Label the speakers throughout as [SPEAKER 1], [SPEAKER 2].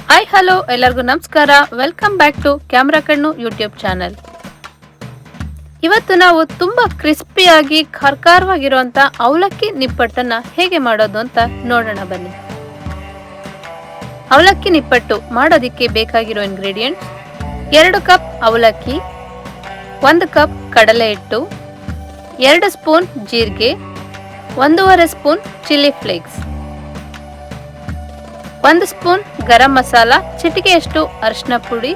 [SPEAKER 1] Hi hello ಎಲ್ಲರಿಗೂ ನಮಸ್ಕಾರ. Welcome back to camera ಕಣ್ಣು ಯೂಟ್ಯೂಬ್ ಚಾನಲ್. ಇವತ್ತು ನಾವು ತುಂಬಾ ಕ್ರಿಸ್ಪಿಯಾಗಿ ಖಾರವಾಗಿರುವಂತ ಅವಲಕ್ಕಿ ನಿಪ್ಪಟ್ಟನ್ನ ಹೇಗೆ ಮಾಡೋದು ಅಂತ ನೋಡೋಣ ಬನ್ನಿ. ಅವಲಕ್ಕಿ ನಿಪ್ಪಟ್ಟು ಮಾಡೋದಕ್ಕೆ ಬೇಕಾಗಿರೋ ಇಂಗ್ರೀಡಿಯೆಂಟ್ಸ್: 2 ಕಪ್ ಅವಲಕ್ಕಿ, 1 ಕಪ್ ಕಡಲೆ ಹಿಟ್ಟು, 2 ಸ್ಪೂನ್ ಜೀರಿಗೆ, 1.5 spoon chilli flakes, 1 spoon garam masala, ಚಿಟಿಕೆಯಷ್ಟು ಅರಿಶಿನ ಪುಡಿ,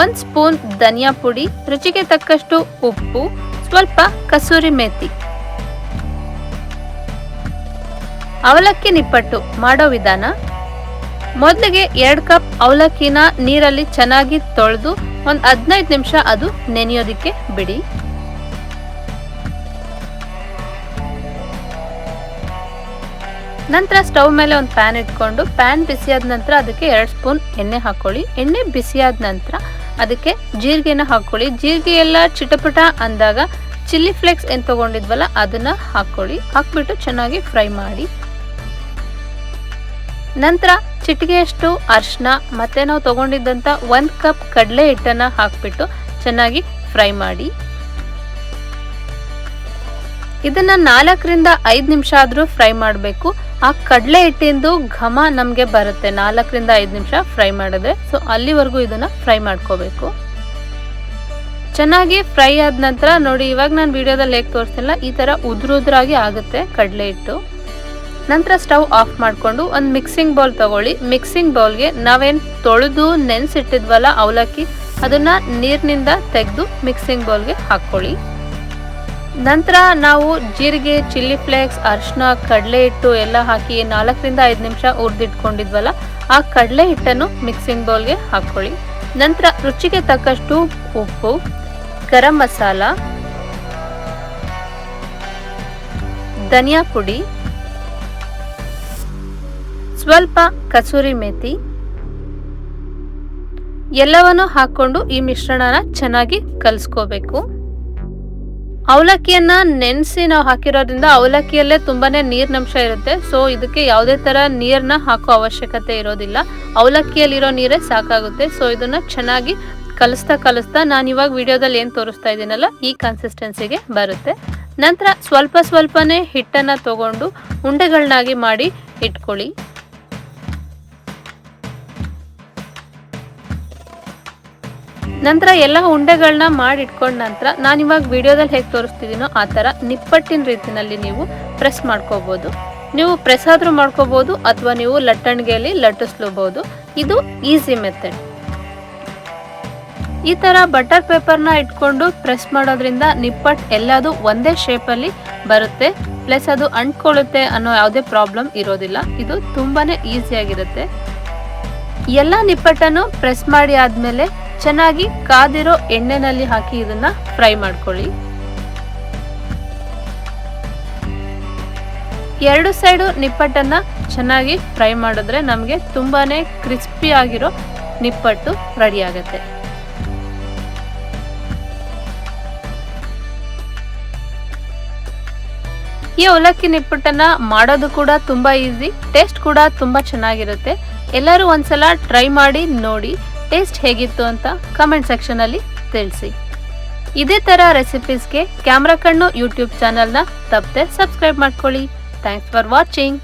[SPEAKER 1] 1 ಸ್ಪೂನ್ ಧನಿಯಾ ಪುಡಿ, ರುಚಿಗೆ ತಕ್ಕಷ್ಟು ಉಪ್ಪು, ಸ್ವಲ್ಪ ಕಸೂರಿ ಮೇಥಿ. ಅವಲಕ್ಕಿ ನಿಪ್ಪಟ್ಟು ಮಾಡೋ ವಿಧಾನ: ಮೊದಲಿಗೆ 2 ಕಪ್ ಅವಲಕ್ಕಿನ ನೀರಲ್ಲಿ ಚೆನ್ನಾಗಿ ತೊಳೆದು ಒಂದು 15 ನಿಮಿಷ ಅದು ನೆನೆಯೋದಕ್ಕೆ ಬಿಡಿ. ನಂತರ ಸ್ಟವ್ ಮೇಲೆ ಒಂದು ಪ್ಯಾನ್ ಇಟ್ಕೊಂಡು ಪ್ಯಾನ್ ಬಿಸಿಯಾದ ನಂತರ ಅದಕ್ಕೆ 2 ಸ್ಪೂನ್ ಎಣ್ಣೆ ಹಾಕೊಳ್ಳಿ. ಎಣ್ಣೆ ಬಿಸಿಯಾದ ನಂತರ ಅದಕ್ಕೆ ಜೀರಿಗೆನ ಹಾಕೊಳ್ಳಿ. ಜೀರಿಗೆ ಎಲ್ಲ ಚಿಟಪಟ ಅಂದಾಗ ಚಿಲ್ಲಿ ಫ್ಲೇಕ್ಸ್ ಏನು ತಗೊಂಡಿದ್ವಲ್ಲ ಅದನ್ನ ಹಾಕೊಳ್ಳಿ. ಹಾಕ್ಬಿಟ್ಟು ಚೆನ್ನಾಗಿ ಫ್ರೈ ಮಾಡಿ. ನಂತರ ಚಿಟಿಕೆಯಷ್ಟು ಅರಿಶಿನ ಮತ್ತೆ ನಾವು ತಗೊಂಡಿದ್ದಂತ 1 ಕಪ್ ಕಡಲೆ ಹಿಟ್ಟನ್ನ ಹಾಕ್ಬಿಟ್ಟು ಚೆನ್ನಾಗಿ ಫ್ರೈ ಮಾಡಿ. ಇದನ್ನ 4 ರಿಂದ 5 ನಿಮಿಷ ಆದ್ರೂ ಫ್ರೈ ಮಾಡಬೇಕು. ಆ ಕಡಲೆ ಹಿಟ್ಟಿಂದು ಘಮ ನಮಗೆ ಬರುತ್ತೆ 4 ರಿಂದ 5 ನಿಮಿಷ ಫ್ರೈ ಮಾಡಿದ್ರೆ. ಸೊ ಅಲ್ಲಿವರೆಗೂ ಇದನ್ನ ಫ್ರೈ ಮಾಡ್ಕೋಬೇಕು. ಚೆನ್ನಾಗಿ ಫ್ರೈ ಆದ ನಂತರ ನೋಡಿ, ಇವಾಗ ನಾನು ವಿಡಿಯೋದಲ್ಲಿ ಹೇಗೆ ತೋರಿಸ್ತಿಲ್ಲ ಈ ತರ ಉದುರಾಗಿ ಆಗುತ್ತೆ ಕಡಲೆ ಹಿಟ್ಟು. ನಂತರ ಸ್ಟವ್ ಆಫ್ ಮಾಡಿಕೊಂಡು ಒಂದು ಮಿಕ್ಸಿಂಗ್ ಬೌಲ್ ತಗೊಳ್ಳಿ. ಮಿಕ್ಸಿಂಗ್ ಬೌಲ್ಗೆ ನಾವೇನು ತೊಳೆದು ನೆನೆಸಿಟ್ಟಿದ್ವಲ್ಲ ಅವಲಕ್ಕಿ, ಅದನ್ನ ನೀರಿನಿಂದ ತೆಗೆದು ಮಿಕ್ಸಿಂಗ್ ಬೌಲ್ಗೆ ಹಾಕೊಳ್ಳಿ. ನಂತರ ನಾವು ಜೀರಿಗೆ, ಚಿಲ್ಲಿ ಫ್ಲೇಕ್ಸ್, ಅರಿಶಿನ, ಕಡಲೆ ಹಿಟ್ಟು ಎಲ್ಲ ಹಾಕಿ 4 ರಿಂದ 5 ನಿಮಿಷ ಹುರಿದಿಟ್ಕೊಂಡಿದ್ವಲ್ಲ ಆ ಕಡಲೆ ಹಿಟ್ಟನ್ನು ಮಿಕ್ಸಿಂಗ್ ಬೌಲ್ಗೆ ಹಾಕೊಳ್ಳಿ. ನಂತರ ರುಚಿಗೆ ತಕ್ಕಷ್ಟು ಉಪ್ಪು, ಗರಂ ಮಸಾಲ, ಧನಿಯಾ ಪುಡಿ, ಸ್ವಲ್ಪ ಕಸೂರಿ ಮೇಥಿ ಎಲ್ಲವನ್ನು ಹಾಕೊಂಡು ಈ ಮಿಶ್ರಣನ ಚೆನ್ನಾಗಿ ಕಲಿಸ್ಕೋಬೇಕು. ಅವಲಕ್ಕಿಯನ್ನ ನೆನೆಸಿ ನಾವು ಹಾಕಿರೋದ್ರಿಂದ ಅವಲಕ್ಕಿಯಲ್ಲೇ ತುಂಬಾನೇ ನೀರಿನಂಶ ಇರುತ್ತೆ. ಸೊ ಇದಕ್ಕೆ ಯಾವುದೇ ತರ ನೀರನ್ನ ಹಾಕೋ ಅವಶ್ಯಕತೆ ಇರೋದಿಲ್ಲ. ಅವಲಕ್ಕಿಯಲ್ಲಿರೋ ನೀರೇ ಸಾಕಾಗುತ್ತೆ. ಸೊ ಇದನ್ನ ಚೆನ್ನಾಗಿ ಕಲಿಸ್ತಾ ನಾನು ಇವಾಗ ವಿಡಿಯೋದಲ್ಲಿ ಏನು ತೋರಿಸ್ತಾ ಇದ್ದೀನಲ್ಲ ಈ ಕನ್ಸಿಸ್ಟೆನ್ಸಿಗೆ ಬರುತ್ತೆ. ನಂತರ ಸ್ವಲ್ಪನೇ ಹಿಟ್ಟನ್ನ ತಗೊಂಡು ಉಂಡೆಗಳನ್ನಾಗಿ ಮಾಡಿ ಇಟ್ಕೊಳ್ಳಿ. ನಂತರ ಎಲ್ಲ ಉಂಡೆಗಳನ್ನ ಮಾಡಿ ಇಟ್ಕೊಂಡ ನಂತರ ನಾನು ಇವಾಗ ವಿಡಿಯೋದಲ್ಲಿ ಹೇಗೆ ತೋರಿಸ್ತಿದ್ದೀನೋ ಆ ಥರ ನಿಪ್ಪಟ್ಟಿನ ರೀತಿನಲ್ಲಿ ನೀವು ಪ್ರೆಸ್ ಮಾಡ್ಕೋಬಹುದು. ನೀವು ಪ್ರೆಸ್ ಆದ್ರೂ ಮಾಡ್ಕೋಬಹುದು ಅಥವಾ ನೀವು ಲಟ್ಟಣಿಗೆಯಲ್ಲಿ ಲಟ್ಟಿಸ್ಲೂಬಹುದು. ಇದು ಈಸಿ ಮೆಥಡ್. ಈ ತರ ಬಟರ್ ಪೇಪರ್ನ ಇಟ್ಕೊಂಡು ಪ್ರೆಸ್ ಮಾಡೋದ್ರಿಂದ ನಿಪ್ಪಟ್ಟು ಎಲ್ಲದು ಒಂದೇ ಶೇಪಲ್ಲಿ ಬರುತ್ತೆ. ಪ್ಲಸ್ ಅದು ಅಂಟ್ಕೊಳ್ಳುತ್ತೆ ಅನ್ನೋ ಯಾವುದೇ ಪ್ರಾಬ್ಲಮ್ ಇರೋದಿಲ್ಲ. ಇದು ತುಂಬಾನೇ ಈಸಿಯಾಗಿರುತ್ತೆ. ಎಲ್ಲ ನಿಪ್ಪಟ್ಟನ್ನು ಪ್ರೆಸ್ ಮಾಡಿ ಆದ್ಮೇಲೆ ಚೆನ್ನಾಗಿ ಕಾದಿರೋ ಎಣ್ಣೆನಲ್ಲಿ ಹಾಕಿ ಇದನ್ನ ಫ್ರೈ ಮಾಡ್ಕೊಳ್ಳಿ. 2 ಸೈಡು ನಿಪ್ಪಟ್ಟನ್ನ ಚೆನ್ನಾಗಿ ಫ್ರೈ ಮಾಡಿದ್ರೆ ನಮಗೆ ತುಂಬಾನೇ ಕ್ರಿಸ್ಪಿ ಆಗಿರೋ ನಿಪ್ಪಟ್ಟು ರೆಡಿ ಆಗುತ್ತೆ. ಈ ಅವಲಕ್ಕಿ ನಿಪ್ಪಟ್ಟನ್ನ ಮಾಡೋದು ಕೂಡ ತುಂಬಾ ಈಸಿ, ಟೇಸ್ಟ್ ಕೂಡ ತುಂಬಾ ಚೆನ್ನಾಗಿರುತ್ತೆ. ಎಲ್ಲರೂ ಒಂದ್ಸಲ ಟ್ರೈ ಮಾಡಿ ನೋಡಿ ಟೇಸ್ಟ್ ಹೇಗಿತ್ತು ಅಂತ ಕಮೆಂಟ್ ಸೆಕ್ಷನ್ ಅಲ್ಲಿ ತಿಳಿಸಿ. ಇದೇ ತರ ರೆಸಿಪೀಸ್ಗೆ ಕ್ಯಾಮ್ರಾ ಕಣ್ಣು ಯೂಟ್ಯೂಬ್ ಚಾನಲ್ನ ತಪ್ಪದೆ ಸಬ್ಸ್ಕ್ರೈಬ್ ಮಾಡ್ಕೊಳ್ಳಿ. Thanks for watching.